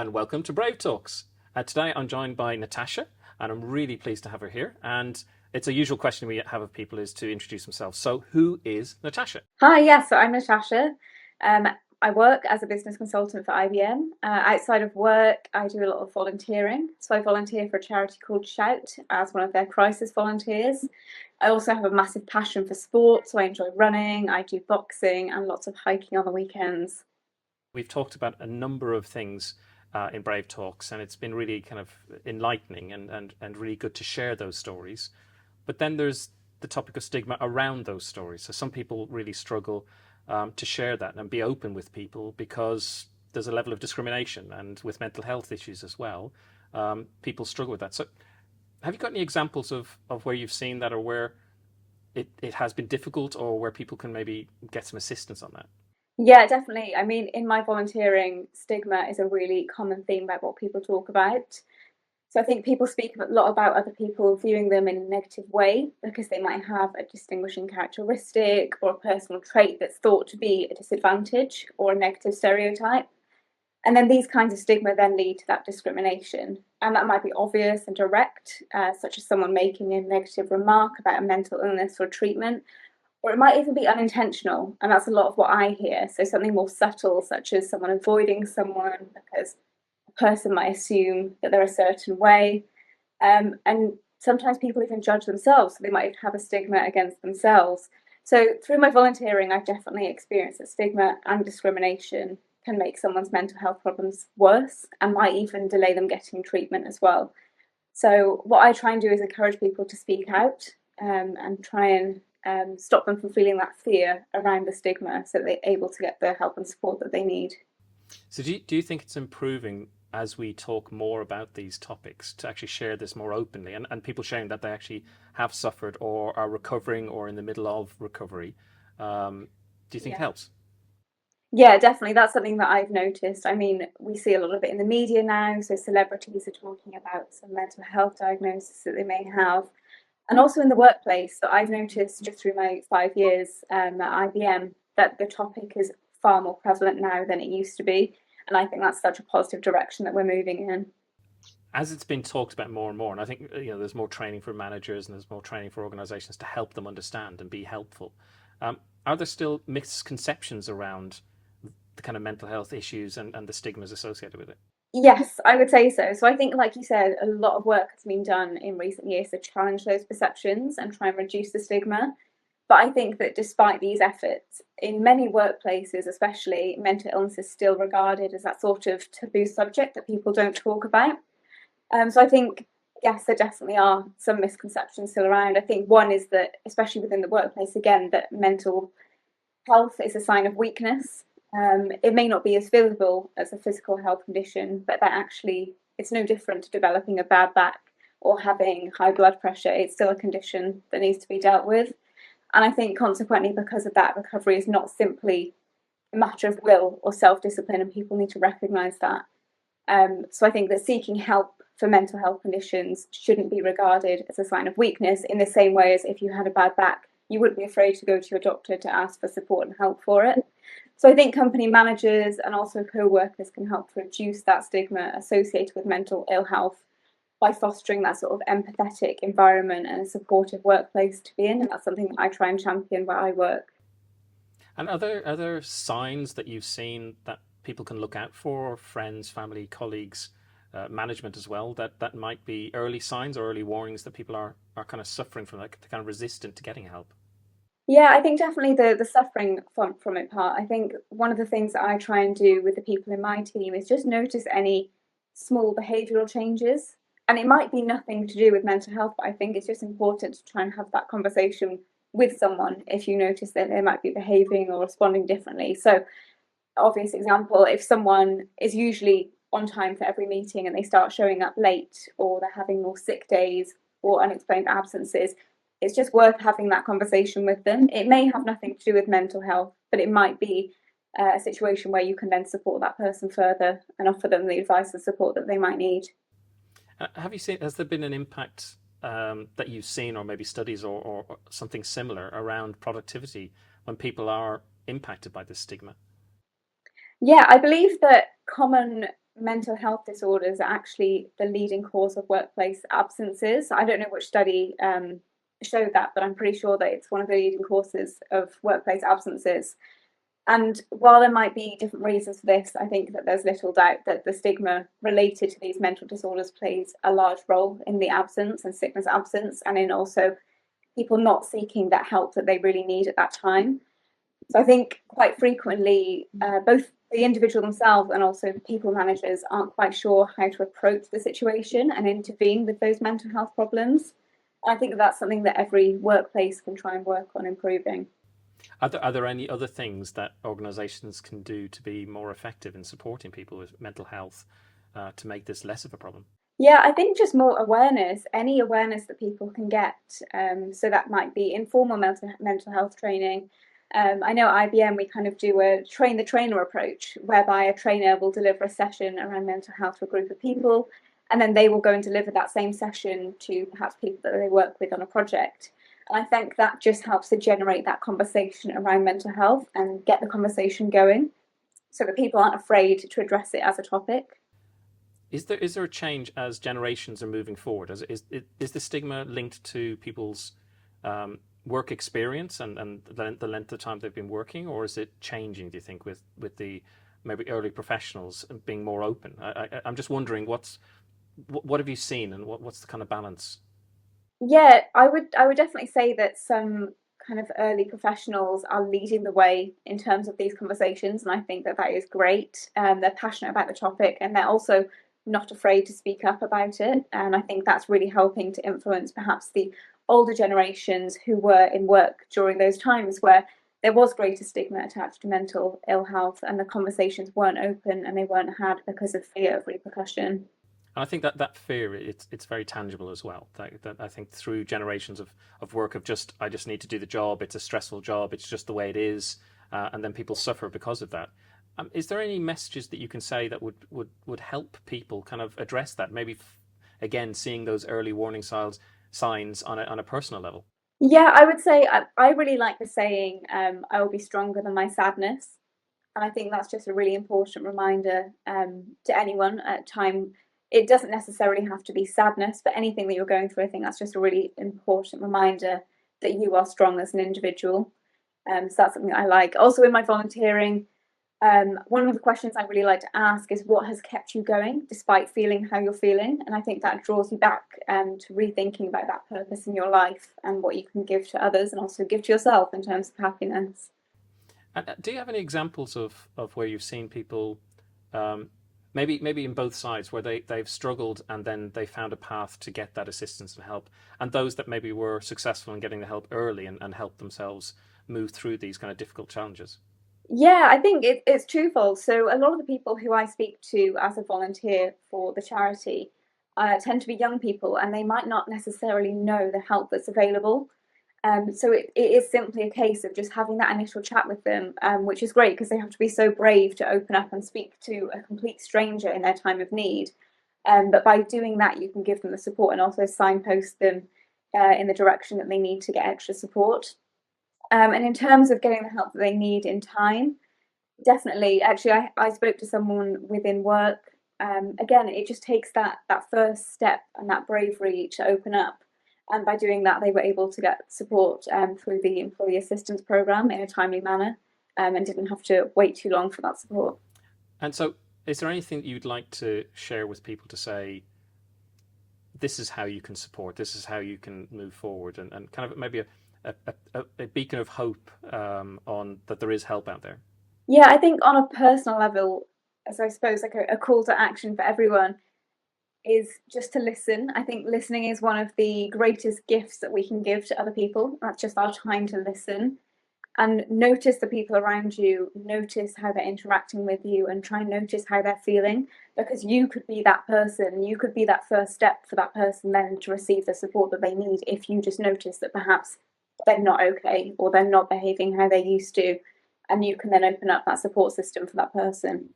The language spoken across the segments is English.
and welcome to Brave Talks. Today I'm joined by Natasha, and I'm really pleased to have her here. And it's a usual question we have of people is to introduce themselves. So, who is Natasha? Hi, yes, so I'm Natasha. Um, I work as a business consultant for IBM. Outside of work, I do a lot of volunteering. So I volunteer for a charity called Shout as one of their crisis volunteers. I also have a massive passion for sport, so I enjoy running, I do boxing, and lots of hiking on the weekends. We've talked about a number of things in Brave Talks, and it's been really kind of enlightening and really good to share those stories. But then there's the topic of stigma around those stories. So some people really struggle to share that and be open with people because there's a level of discrimination, and with mental health issues as well, people struggle with that. So have you got any examples of where you've seen that, or where it has been difficult, or where people can maybe get some assistance on that? Yeah, definitely. I mean, in my volunteering, stigma is a really common theme about what people talk about. So I think people speak a lot about other people viewing them in a negative way because they might have a distinguishing characteristic or a personal trait that's thought to be a disadvantage or a negative stereotype. And then these kinds of stigma then lead to that discrimination. And that might be obvious and direct, such as someone making a negative remark about a mental illness or treatment, or it might even be unintentional. And that's a lot of what I hear. So something more subtle, such as someone avoiding someone because person might assume that they're a certain way. And sometimes people even judge themselves, so they might have a stigma against themselves. So through my volunteering, I've definitely experienced that stigma and discrimination can make someone's mental health problems worse and might even delay them getting treatment as well. So what I try and do is encourage people to speak out and try and stop them from feeling that fear around the stigma so that they're able to get the help and support that they need. So do you think it's improving as we talk more about these topics to actually share this more openly, and people sharing that they actually have suffered or are recovering or in the middle of recovery? Do you think it Yeah. helps? Yeah, definitely. That's something that I've noticed. I mean, we see a lot of it in the media now. So celebrities are talking about some mental health diagnosis that they may have, and also in the workplace. So I've noticed just through my 5 years at IBM that the topic is far more prevalent now than it used to be. And I think that's such a positive direction that we're moving in. As it's been talked about more and more, and I think there's more training for managers and there's more training for organisations to help them understand and be helpful. Are there still misconceptions around the kind of mental health issues and the stigmas associated with it? Yes, I would say so. So I think, like you said, a lot of work has been done in recent years to challenge those perceptions and try and reduce the stigma. But I think that despite these efforts, in many workplaces, especially, mental illness is still regarded as that sort of taboo subject that people don't talk about. So I think, yes, there definitely are some misconceptions still around. I think one is that, especially within the workplace, again, that mental health is a sign of weakness. It may not be as visible as a physical health condition, but that actually it's no different to developing a bad back or having high blood pressure. It's still a condition that needs to be dealt with. And I think consequently, because of that, recovery is not simply a matter of will or self discipline, and people need to recognize that. So I think that seeking help for mental health conditions shouldn't be regarded as a sign of weakness in the same way as if you had a bad back, you wouldn't be afraid to go to your doctor to ask for support and help for it. So I think company managers and also co-workers can help to reduce that stigma associated with mental ill health by fostering that sort of empathetic environment and a supportive workplace to be in. And that's something that I try and champion where I work. And are there signs that you've seen that people can look out for, friends, family, colleagues, management as well, that might be early signs or early warnings that people are kind of suffering from that, they're kind of resistant to getting help? Yeah, I think definitely the suffering from it part. I think one of the things that I try and do with the people in my team is just notice any small behavioural changes. And it might be nothing to do with mental health, but I think it's just important to try and have that conversation with someone if you notice that they might be behaving or responding differently. So, obvious example, if someone is usually on time for every meeting and they start showing up late or they're having more sick days or unexplained absences, it's just worth having that conversation with them. It may have nothing to do with mental health, but it might be a situation where you can then support that person further and offer them the advice and support that they might need. Have you seen, has there been an impact that you've seen, or maybe studies or something similar around productivity when people are impacted by this stigma? Yeah, I believe that common mental health disorders are actually the leading cause of workplace absences. I don't know which study showed that, but I'm pretty sure that it's one of the leading causes of workplace absences. And while there might be different reasons for this, I think that there's little doubt that the stigma related to these mental disorders plays a large role in the absence and sickness absence, and in also people not seeking that help that they really need at that time. So I think quite frequently, both the individual themselves and also the people managers aren't quite sure how to approach the situation and intervene with those mental health problems. I think that's something that every workplace can try and work on improving. Are there any other things that organisations can do to be more effective in supporting people with mental health to make this less of a problem? Yeah, I think just more awareness, any awareness that people can get. So that might be informal mental health training. I know at IBM we kind of do a train the trainer approach, whereby a trainer will deliver a session around mental health to a group of people, and then they will go and deliver that same session to perhaps people that they work with on a project. And I think that just helps to generate that conversation around mental health and get the conversation going so that people aren't afraid to address it as a topic. Is there a change as generations are moving forward? Is the stigma linked to people's work experience and the length of time they've been working, or is it changing? Do you think with the maybe early professionals being more open? I'm just wondering what have you seen and what's the kind of balance? Yeah, I would definitely say that some kind of early professionals are leading the way in terms of these conversations, and I think that that is great. They're passionate about the topic, and they're also not afraid to speak up about it. And I think that's really helping to influence perhaps the older generations who were in work during those times where there was greater stigma attached to mental ill health, and the conversations weren't open and they weren't had because of fear of repercussion. And I think that that fear it's very tangible as well. That I think through generations of work of just I just need to do the job. It's a stressful job. It's just the way it is, and then people suffer because of that. Is there any messages that you can say that would help people kind of address that? Maybe again seeing those early warning signs on a personal level. Yeah, I would say I really like the saying, I will be stronger than my sadness. And I think that's just a really important reminder to anyone at time. It doesn't necessarily have to be sadness, but anything that you're going through, I think that's just a really important reminder that you are strong as an individual. So that's something I like. Also, in my volunteering, one of the questions I really like to ask is what has kept you going despite feeling how you're feeling? And I think that draws you back to rethinking about that purpose in your life and what you can give to others and also give to yourself in terms of happiness. And do you have any examples of where you've seen people, maybe in both sides, where they've struggled and then they found a path to get that assistance and help, and those that maybe were successful in getting the help early and helped themselves move through these kind of difficult challenges? Yeah, I think it's twofold. So a lot of the people who I speak to as a volunteer for the charity tend to be young people, and they might not necessarily know the help that's available. So it is simply a case of just having that initial chat with them, which is great because they have to be so brave to open up and speak to a complete stranger in their time of need. But by doing that, you can give them the support and also signpost them in the direction that they need to get extra support. And in terms of getting the help that they need in time, definitely. Actually, I spoke to someone within work. Again, it just takes that first step and that bravery to open up. And by doing that, they were able to get support through the employee assistance program in a timely manner, and didn't have to wait too long for that support. And so, is there anything that you'd like to share with people to say, this is how you can support, this is how you can move forward, and kind of maybe a beacon of hope on that there is help out there? Yeah, I think on a personal level, as I suppose like a call to action for everyone is just to listen. I think listening is one of the greatest gifts that we can give to other people. That's just our time to listen and notice the people around you, notice how they're interacting with you, and try and notice how they're feeling because you could be that person. You could be that first step for that person then to receive the support that they need if you just notice that perhaps they're not okay or they're not behaving how they used to. And you can then open up that support system for that person.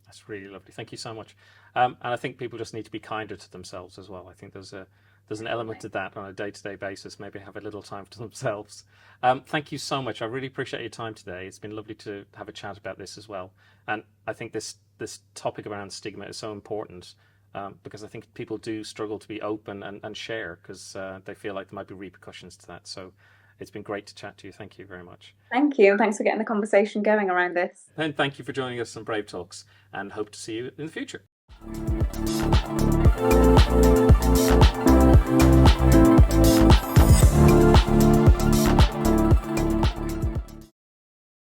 That's really lovely. Thank you so much. And I think people just need to be kinder to themselves as well. I think there's an element Definitely. to that on a day-to-day basis. Maybe have a little time for themselves. Thank you so much. I really appreciate your time today. It's been lovely to have a chat about this as well. And I think this topic around stigma is so important, because I think people do struggle to be open and share, because they feel like there might be repercussions to that. So it's been great to chat to you. Thank you very much. Thank you, and thanks for getting the conversation going around this. And thank you for joining us on Brave Talks, and hope to see you in the future.